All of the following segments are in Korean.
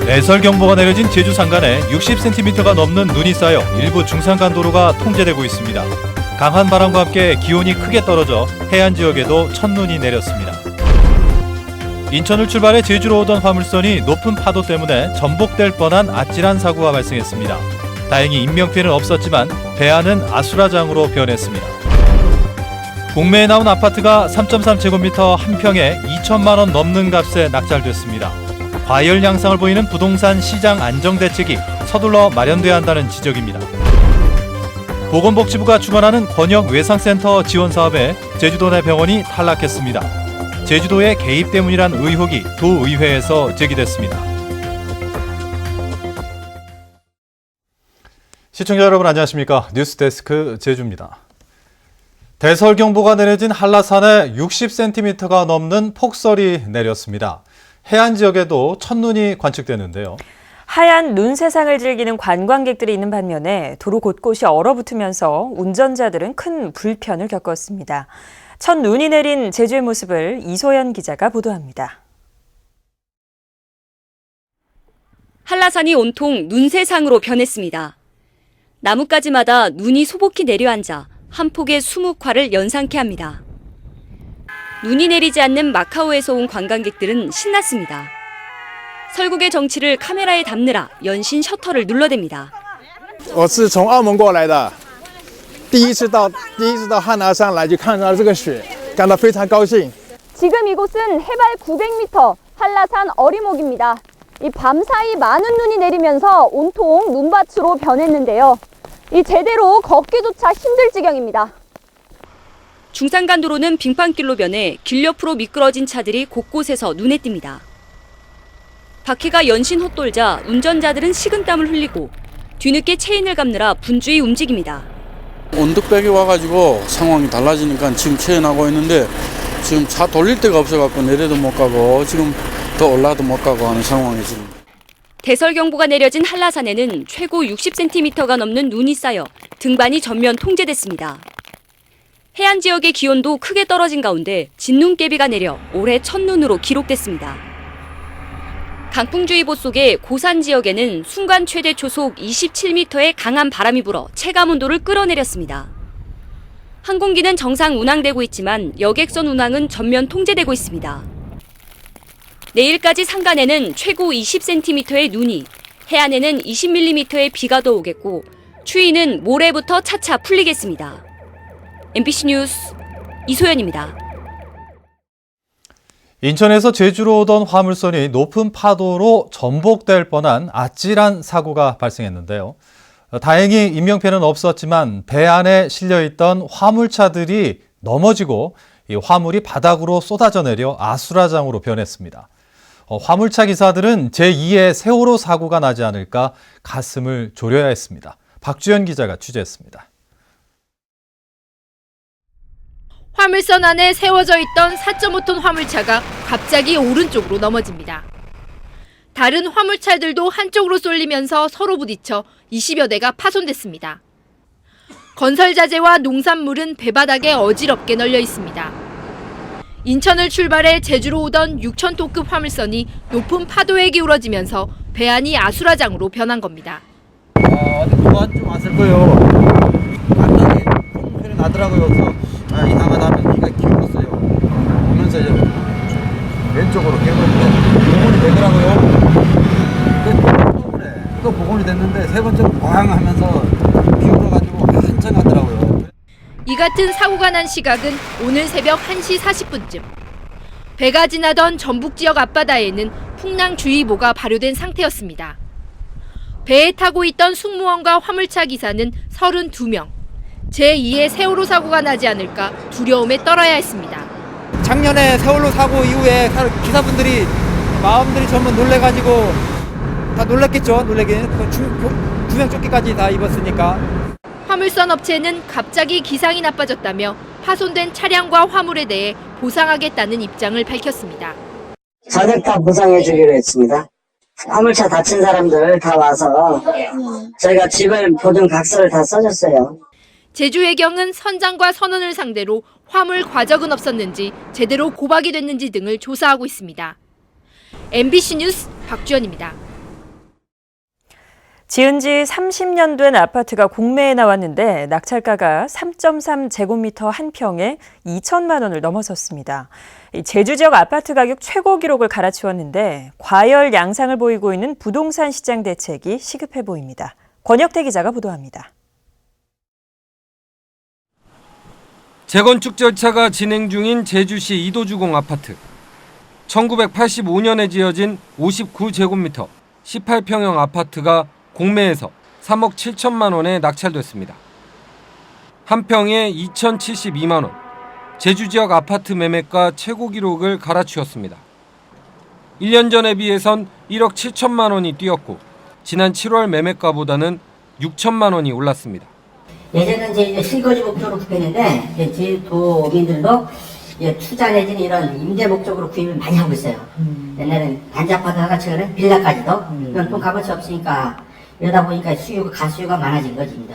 대설경보가 내려진 제주 산간에 60cm가 넘는 눈이 쌓여 일부 중산간 도로가 통제되고 있습니다. 강한 바람과 함께 기온이 크게 떨어져 해안 지역에도 첫눈이 내렸습니다. 인천을 출발해 제주로 오던 화물선이 높은 파도 때문에 전복될 뻔한 아찔한 사고가 발생했습니다. 다행히 인명피해는 없었지만 배안은 아수라장으로 변했습니다. 공매에 나온 아파트가 3.3제곱미터 한 평에 2천만 원 넘는 값에 낙찰됐습니다. 과열 양상을 보이는 부동산 시장 안정 대책이 서둘러 마련돼야 한다는 지적입니다. 보건복지부가 주관하는 권역 외상센터 지원 사업에 제주도 내 병원이 탈락했습니다. 제주도의 개입 때문이란 의혹이 도의회에서 제기됐습니다. 시청자 여러분 안녕하십니까? 뉴스데스크 제주입니다. 대설경보가 내려진 한라산에 60cm가 넘는 폭설이 내렸습니다. 해안 지역에도 첫눈이 관측되는데요. 하얀 눈 세상을 즐기는 관광객들이 있는 반면에 도로 곳곳이 얼어붙으면서 운전자들은 큰 불편을 겪었습니다. 첫 눈이 내린 제주의 모습을 이소연 기자가 보도합니다. 한라산이 온통 눈 세상으로 변했습니다. 나뭇가지마다 눈이 소복히 내려앉아 한 폭의 수묵화를 연상케 합니다. 눈이 내리지 않는 마카오에서 온 관광객들은 신났습니다. 설국의 정치를 카메라에 담느라 연신 셔터를 눌러댑니다. 我是从澳门过来的，第一次到汉拿山来就看到这个雪，感到非常高兴。 지금 이곳은 해발 900m 한라산 어리목입니다. 이 밤사이 많은 눈이 내리면서 온통 눈밭으로 변했는데요. 이 제대로 걷기조차 힘들 지경입니다. 중산간 도로는 빙판길로 변해 길 옆으로 미끄러진 차들이 곳곳에서 눈에 띕니다. 바퀴가 연신 헛돌자 운전자들은 식은땀을 흘리고 뒤늦게 체인을 감느라 분주히 움직입니다. 언덕백이 와가지고 상황이 달라지니까 지금 체인하고 있는데 지금 차 돌릴 데가 없어갖고 내려도 못 가고 지금 더 올라도 못 가고 하는 상황이지. 대설경보가 내려진 한라산에는 최고 60cm가 넘는 눈이 쌓여 등반이 전면 통제됐습니다. 해안 지역의 기온도 크게 떨어진 가운데 진눈깨비가 내려 올해 첫눈으로 기록됐습니다. 강풍주의보 속에 고산 지역에는 순간 최대 초속 27m의 강한 바람이 불어 체감온도를 끌어내렸습니다. 항공기는 정상 운항되고 있지만 여객선 운항은 전면 통제되고 있습니다. 내일까지 산간에는 최고 20cm의 눈이, 해안에는 20mm의 비가 더 오겠고 추위는 모레부터 차차 풀리겠습니다. MBC 뉴스 이소연입니다. 인천에서 제주로 오던 화물선이 높은 파도로 전복될 뻔한 아찔한 사고가 발생했는데요. 다행히 인명피해는 없었지만 배 안에 실려있던 화물차들이 넘어지고 이 화물이 바닥으로 쏟아져 내려 아수라장으로 변했습니다. 화물차 기사들은 제2의 세월호 사고가 나지 않을까 가슴을 졸여야 했습니다. 박주연 기자가 취재했습니다. 화물선 안에 세워져 있던 4.5톤 화물차가 갑자기 오른쪽으로 넘어집니다. 다른 화물차들도 한쪽으로 쏠리면서 서로 부딪혀 20여 대가 파손됐습니다. 건설 자재와 농산물은 배바닥에 어지럽게 널려 있습니다. 인천을 출발해 제주로 오던 6,000톤급 화물선이 높은 파도에 기울어지면서 배안이 아수라장으로 변한 겁니다. 어디 누가 좀 왔을 거예요. 갑자기 큰 소리 나더라고요. 그래서 이상하다 하면서 비가 기울었어요. 오면서 이제 왼쪽으로 개구리인데 복원이 되더라고요. 또 복원이 됐는데 세 번째로 꽝 하면서 기울어가지고 한참 가더라고요. 이 같은 사고가 난 시각은 오늘 새벽 1시 40분쯤. 배가 지나던 전북 지역 앞바다에는 풍랑주의보가 발효된 상태였습니다. 배에 타고 있던 승무원과 화물차 기사는 32명. 제2의 세월호 사고가 나지 않을까 두려움에 떨어야 했습니다. 작년에 세월호 사고 이후에 기사분들이 마음들이 전부 놀래가지고 다 놀랐겠죠. 놀래긴 2명 조끼까지 다 입었으니까. 화물선 업체는 갑자기 기상이 나빠졌다며 파손된 차량과 화물에 대해 보상하겠다는 입장을 밝혔습니다. 전액 다 보상해주기로 했습니다. 화물차 다친 사람들 다 와서 저희가 지불 보증 각서를 다 써줬어요. 제주해경은 선장과 선원을 상대로 화물 과적은 없었는지 제대로 고박이 됐는지 등을 조사하고 있습니다. MBC 뉴스 박주연입니다. 지은 지 30년 된 아파트가 공매에 나왔는데 낙찰가가 3.3제곱미터 한 평에 2천만 원을 넘어섰습니다. 제주 지역 아파트 가격 최고 기록을 갈아치웠는데 과열 양상을 보이고 있는 부동산 시장 대책이 시급해 보입니다. 권혁태 기자가 보도합니다. 재건축 절차가 진행 중인 제주시 이도주공 아파트. 1985년에 지어진 59제곱미터 18평형 아파트가 공매에서 3억 7천만 원에 낙찰됐습니다. 한 평에 2,072만 원. 제주 지역 아파트 매매가 최고 기록을 갈아치웠습니다. 1년 전에 비해선 1억 7천만 원이 뛰었고 지난 7월 매매가보다는 6천만 원이 올랐습니다. 예전에는 이제 실거주 목적으로 구입했는데 제주도민들도 투자 내지는 이런 임대 목적으로 구입을 많이 하고 있어요. 옛날에는 단지아파트 하나 최근에 빌라까지도 돈 값어치 없으니까 이러다 보니까 가수요가 많아진 거지.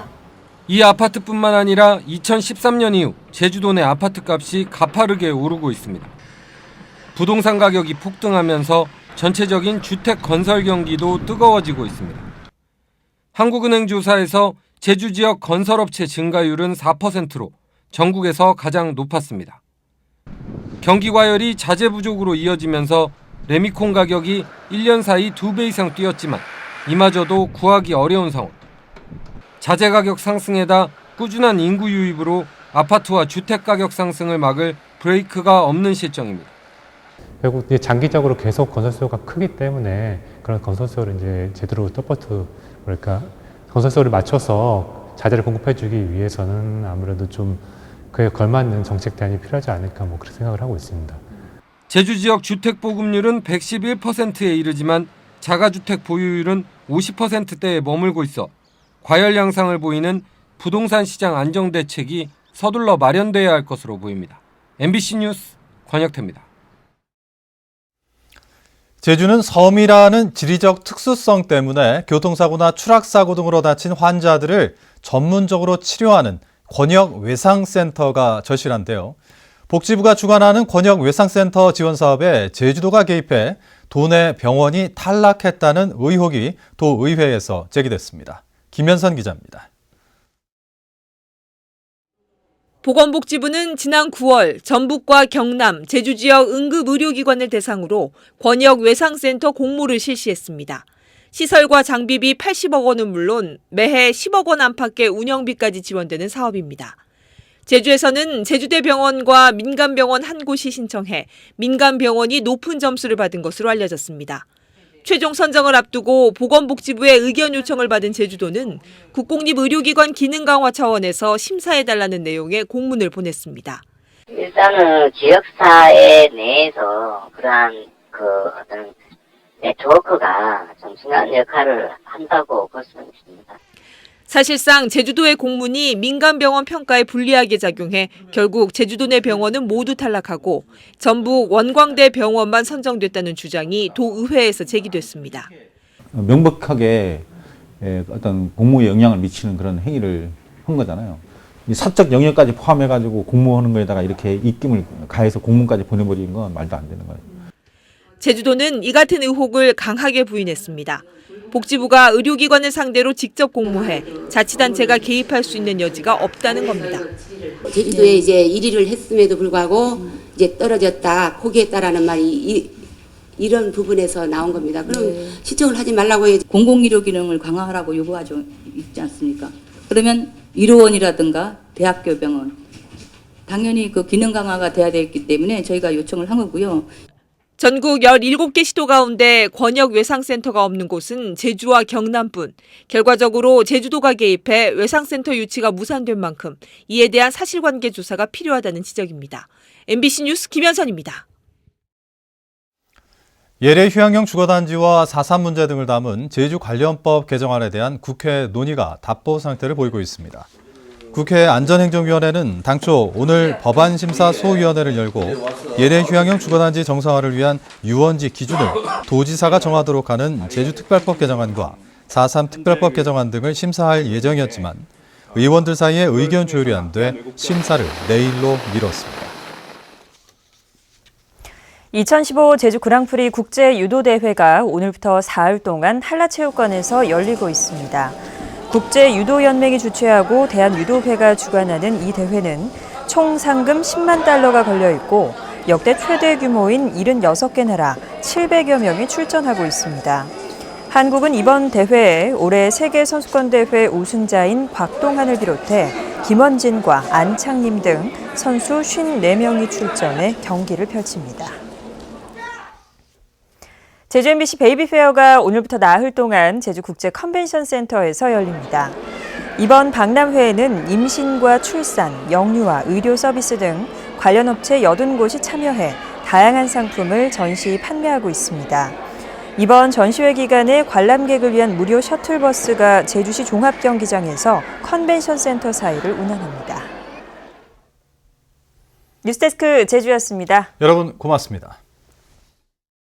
이 아파트뿐만 아니라 2013년 이후 제주도 내 아파트 값이 가파르게 오르고 있습니다. 부동산 가격이 폭등하면서 전체적인 주택 건설 경기도 뜨거워지고 있습니다. 한국은행 조사에서 제주 지역 건설업체 증가율은 4%로 전국에서 가장 높았습니다. 경기 과열이 자재 부족으로 이어지면서 레미콘 가격이 1년 사이 2배 이상 뛰었지만 이마저도 구하기 어려운 상황. 자재 가격 상승에다 꾸준한 인구 유입으로 아파트와 주택 가격 상승을 막을 브레이크가 없는 실정입니다. 결국 장기적으로 계속 건설 수요가 크기 때문에 그런 건설 수요를 이제 제대로 서포트, 건설 수요를 맞춰서 자재를 공급해주기 위해서는 아무래도 좀 그에 걸맞는 정책 대안이 필요하지 않을까 그렇게 생각을 하고 있습니다. 제주 지역 주택 보급률은 111%에 이르지만 자가주택 보유율은 50%대에 머물고 있어 과열 양상을 보이는 부동산 시장 안정 대책이 서둘러 마련돼야 할 것으로 보입니다. MBC 뉴스 권혁태입니다. 제주는 섬이라는 지리적 특수성 때문에 교통사고나 추락사고 등으로 다친 환자들을 전문적으로 치료하는 권역외상센터가 절실한데요. 복지부가 주관하는 권역외상센터 지원 사업에 제주도가 개입해 도내 병원이 탈락했다는 의혹이 도의회에서 제기됐습니다. 김현선 기자입니다. 보건복지부는 지난 9월 전북과 경남, 제주 지역 응급의료기관을 대상으로 권역외상센터 공모를 실시했습니다. 시설과 장비비 80억 원은 물론 매해 10억 원 안팎의 운영비까지 지원되는 사업입니다. 제주에서는 제주대병원과 민간병원 한 곳이 신청해 민간병원이 높은 점수를 받은 것으로 알려졌습니다. 최종 선정을 앞두고 보건복지부의 의견 요청을 받은 제주도는 국공립의료기관 기능 강화 차원에서 심사해달라는 내용의 공문을 보냈습니다. 일단은 지역사회 내에서 그러한 어떤 네트워크가 좀 중요한 역할을 한다고 볼 수 있습니다. 사실상 제주도의 공문이 민간병원 평가에 불리하게 작용해 결국 제주도 내 병원은 모두 탈락하고 전북 원광대 병원만 선정됐다는 주장이 도의회에서 제기됐습니다. 명백하게 어떤 공무에 영향을 미치는 그런 행위를 한 거잖아요. 사적 영역까지 포함해가지고 공모하는 거에다가 이렇게 입김을 가해서 공문까지 보내버리는 건 말도 안 되는 거예요. 제주도는 이 같은 의혹을 강하게 부인했습니다. 복지부가 의료기관을 상대로 직접 공모해 자치단체가 개입할 수 있는 여지가 없다는 겁니다. 제주도에 이제 1위를 했음에도 불구하고 이제 떨어졌다, 포기했다라는 말이 이런 부분에서 나온 겁니다. 그럼 시청을 하지 말라고 해야지. 공공의료 기능을 강화하라고 요구하죠 있지 않습니까? 그러면 의료원이라든가 대학교 병원 당연히 그 기능 강화가 돼야 되기 때문에 저희가 요청을 한 거고요. 전국 17개 시도 가운데 권역외상센터가 없는 곳은 제주와 경남뿐. 결과적으로 제주도가 개입해 외상센터 유치가 무산된 만큼 이에 대한 사실관계 조사가 필요하다는 지적입니다. MBC 뉴스 김현선입니다. 예래 휴양형 주거단지와 4.3 문제 등을 담은 제주관련법 개정안에 대한 국회 논의가 답보 상태를 보이고 있습니다. 국회 안전행정위원회는 당초 오늘 법안심사 소위원회를 열고 예래 휴양형 주거단지 정상화를 위한 유원지 기준을 도지사가 정하도록 하는 제주특별법 개정안과 4.3 특별법 개정안 등을 심사할 예정이었지만 의원들 사이에 의견 조율이 안 돼 심사를 내일로 미뤘습니다. 2015 제주 그랑프리 국제 유도 대회가 오늘부터 사흘 동안 한라체육관에서 열리고 있습니다. 국제 유도 연맹이 주최하고 대한유도회가 주관하는 이 대회는 총 상금 10만 달러가 걸려 있고 역대 최대 규모인 76개 나라 700여 명이 출전하고 있습니다. 한국은 이번 대회에 올해 세계선수권대회 우승자인 곽동환을 비롯해 김원진과 안창림 등 선수 54명이 출전해 경기를 펼칩니다. 제주 MBC 베이비페어가 오늘부터 나흘 동안 제주 국제 컨벤션 센터에서 열립니다. 이번 박람회에는 임신과 출산, 영유아, 의료 서비스 등 관련 업체 80곳이 참여해 다양한 상품을 전시 판매하고 있습니다. 이번 전시회 기간에 관람객을 위한 무료 셔틀버스가 제주시 종합경기장에서 컨벤션 센터 사이를 운행합니다. 뉴스데스크 제주였습니다. 여러분 고맙습니다.